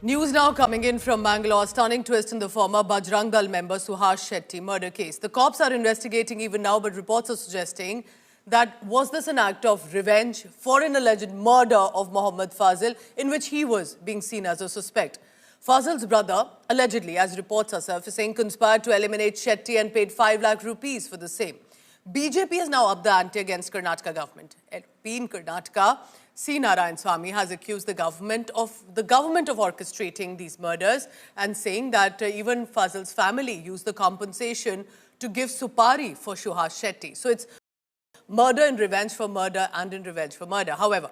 News now coming in from Bangalore. Stunning twist in the former Bajrang Dal member Suhas Shetty murder case. The cops are investigating even now, but reports are suggesting that was this an act of revenge for an alleged murder of Mohammad Fazil, in which he was being seen as a suspect. Fazil's brother, allegedly, as reports are surfacing, conspired to eliminate Shetty and paid 5 lakh rupees for the same. BJP has now upped the ante against Karnataka government. LP in Karnataka, C. Narayanaswamy has accused the government of orchestrating these murders and saying that even Fazil's family used the compensation to give supari for Suhas Shetty. So it's murder in revenge for murder and in revenge for murder. However,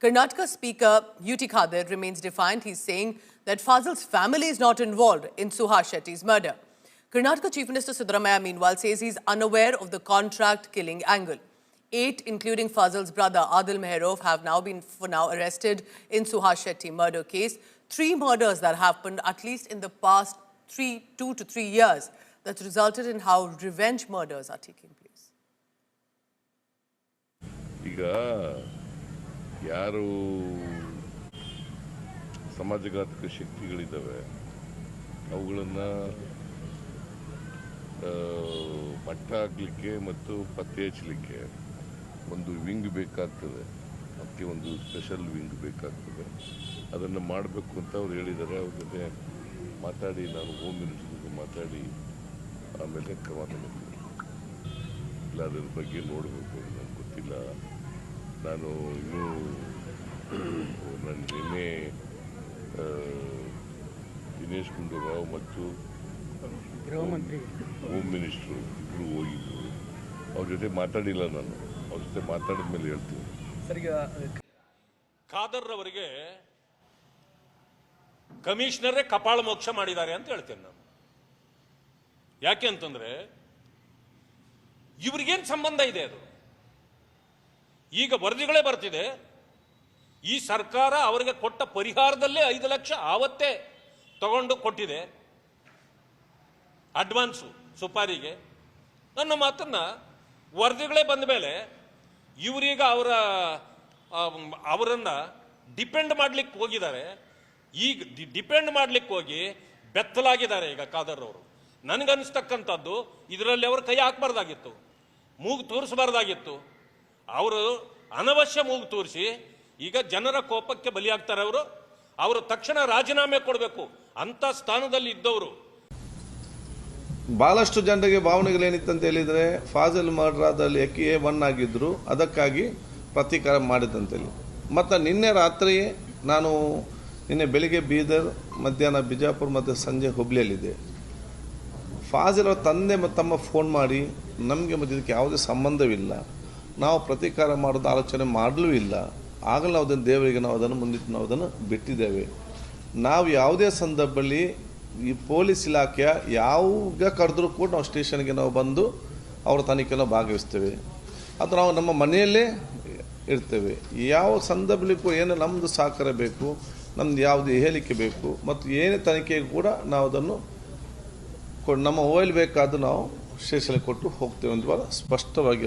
Karnataka Speaker UT Khadir remains defiant. He's saying that Fazil's family is not involved in Suhas Shetty's murder. Karnataka Chief Minister Siddaramaiah, meanwhile, says he's unaware of the contract killing angle. 8, including Fazil's brother Adil Meherov, have now been arrested in Suhas Shetty murder case. 3 murders that happened at least in the past 2 to 3 years that's resulted in how revenge murders are taking place. Iga yaru samajaghatika ಶಕ್ತಿಗಳಿದಾವೆ ಅವುಗಳನ್ನ ಮಟ್ಟ ಹಾಕಲಿಕ್ಕೆ ಮತ್ತು ಪತ್ತೆ ಹಚ್ಚಲಿಕ್ಕೆ ಒಂದು wing ಬೇಕಾಗ್ತದೆ. ಅದಕ್ಕೆ ಒಂದು special wing ಬೇಕಾಗ್ತದೆ. ಅದನ್ನು ಮಾಡಬೇಕು ಅಂತ ಅವ್ರು ಹೇಳಿದ್ದಾರೆ. ಅವ್ರ ಜೊತೆ ಮಾತಾಡಿ ನಾನು ಹೋಮ್ ಮಿನಿಸ್ಟರ್ ಜೊತೆ ಮಾತಾಡಿ ಆಮೇಲೆ ಕ್ರಮ ತಗೋತೀನಿ. ಇಲ್ಲ ಅದ್ರ ಬಗ್ಗೆ ನೋಡಬೇಕು, ನನಗೆ ಗೊತ್ತಿಲ್ಲ. ನಾನು ಇನ್ನೂ ನಿನ್ನೆ ದಿನೇಶ್ ಗುಂಡೂರಾವ್ ಮತ್ತು ಗೃಹ ಮಂತ್ರಿ ಹೋಮ್ ಮಿನಿಸ್ಟ್ರು ಇಬ್ಬರು ಹೋಗಿದ್ರು. ಅವ್ರ ಜೊತೆ ಮಾತಾಡಿಲ್ಲ. ನಾನು ಅವ್ರ ಜೊತೆ ಮಾತಾಡಿದ ಮೇಲೆ ಹೇಳ್ತೀನಿ. ಖಾದರ್ ಅವರಿಗೆ ಕಮಿಷನರೇ ಕಪಾಳ ಮೋಕ್ಷ ಮಾಡಿದ್ದಾರೆ ಅಂತ ಹೇಳ್ತೇನೆ ನಾನು. ಯಾಕೆ ಅಂತಂದ್ರೆ ಇವ್ರಿಗೇನು ಸಂಬಂಧ ಇದೆ? ಅದು ಈಗ ವರದಿಗಳೇ ಬರ್ತಿದೆ. ಈ ಸರ್ಕಾರ ಅವರಿಗೆ ಕೊಟ್ಟ ಪರಿಹಾರದಲ್ಲೇ 5 ಲಕ್ಷ ಆವತ್ತೇ ತಗೊಂಡು ಕೊಟ್ಟಿದೆ ಅಡ್ವಾನ್ಸು ಸುಪಾರಿಗೆ. ನನ್ನ ಮಾತನ್ನ ವರದಿಗಳೇ ಬಂದ ಮೇಲೆ ಇವರೀಗ ಅವರನ್ನ ಡಿಪೆಂಡ್ ಮಾಡ್ಲಿಕ್ಕೆ ಹೋಗಿದ್ದಾರೆ. ಈಗ ಡಿಪೆಂಡ್ ಮಾಡ್ಲಿಕ್ಕೆ ಹೋಗಿ ಬೆತ್ತಲಾಗಿದ್ದಾರೆ ಈಗ ಖಾದರ್ ಅವರು. ನನಗನ್ನಿಸ್ತಕ್ಕಂಥದ್ದು ಇದರಲ್ಲಿ ಅವರು ಕೈ ಹಾಕಬಾರ್ದಾಗಿತ್ತು, ಮೂಗು ತೋರಿಸಬಾರ್ದಾಗಿತ್ತು. ಅವರು ಅನವಶ್ಯ ಮೂಗು ತೋರಿಸಿ ಈಗ ಜನರ ಕೋಪಕ್ಕೆ ಬಲಿಯಾಗ್ತಾರೆ. ಅವರು ತಕ್ಷಣ ರಾಜೀನಾಮೆ ಕೊಡಬೇಕು. ಅಂತ ಸ್ಥಾನದಲ್ಲಿ ಇದ್ದವರು. ಭಾಳಷ್ಟು ಜನರಿಗೆ ಭಾವನೆಗಳೇನಿತ್ತಂತ ಹೇಳಿದರೆ ಫಾಜಿಲ್ ಮರ್ಡರಾದಲ್ಲಿ AK1 ಆಗಿದ್ದರು, ಅದಕ್ಕಾಗಿ ಪ್ರತೀಕಾರ ಮಾಡಿದಂತೇಳಿ. ಮತ್ತು ನಿನ್ನೆ ರಾತ್ರಿ ನಿನ್ನೆ ಬೆಳಿಗ್ಗೆ ಬೀದರ್, ಮಧ್ಯಾಹ್ನ ಬಿಜಾಪುರ ಮತ್ತು ಸಂಜೆ ಹುಬ್ಳಿಯಲ್ಲಿದೆ. ಫಾಜಿಲ್ ಅವರ ತಂದೆ ಮತ್ತು ತಮ್ಮ ಫೋನ್ ಮಾಡಿ ನಮಗೆ ಮತ್ತು ಇದಕ್ಕೆ ಯಾವುದೇ ಸಂಬಂಧವಿಲ್ಲ, ನಾವು ಪ್ರತೀಕಾರ ಮಾಡೋದು ಆಲೋಚನೆ ಮಾಡಲೂ ಇಲ್ಲ, ಆಗಲೂ ನಾವು ಅದನ್ನು ದೇವರಿಗೆ ನಾವು ಅದನ್ನು ಬಿಟ್ಟಿದ್ದೇವೆ. ನಾವು ಯಾವುದೇ ಸಂದರ್ಭದಲ್ಲಿ ಈ ಪೊಲೀಸ್ ಇಲಾಖೆಯ ಯಾವಾಗ ಕರೆದ್ರೂ ಕೂಡ ನಾವು ಸ್ಟೇಷನ್ಗೆ ನಾವು ಬಂದು ಅವರ ತನಿಖೆಯನ್ನು ಭಾಗವಹಿಸ್ತೇವೆ. ಅದು ನಾವು ನಮ್ಮ ಮನೆಯಲ್ಲೇ ಇರ್ತೇವೆ. ಯಾವ ಸಂದರ್ಭದಲ್ಲಿ ಕೂಡ ಏನು ನಮ್ಮದು ಸಹಕಾರ ಬೇಕು, ನಮ್ಮದು ಯಾವುದೇ ಹೇಳಿಕೆ ಬೇಕು ಮತ್ತು ಏನೇ ತನಿಖೆಗೆ ಕೂಡ ನಾವು ಅದನ್ನು ನಮ್ಮ ಮೊಬೈಲ್ ಬೇಕಾದರೂ ನಾವು ಸ್ಟೇಷನ್ಗೆ ಕೊಟ್ಟು ಹೋಗ್ತೇವೆ ಅಂತ ಸ್ಪಷ್ಟವಾಗಿ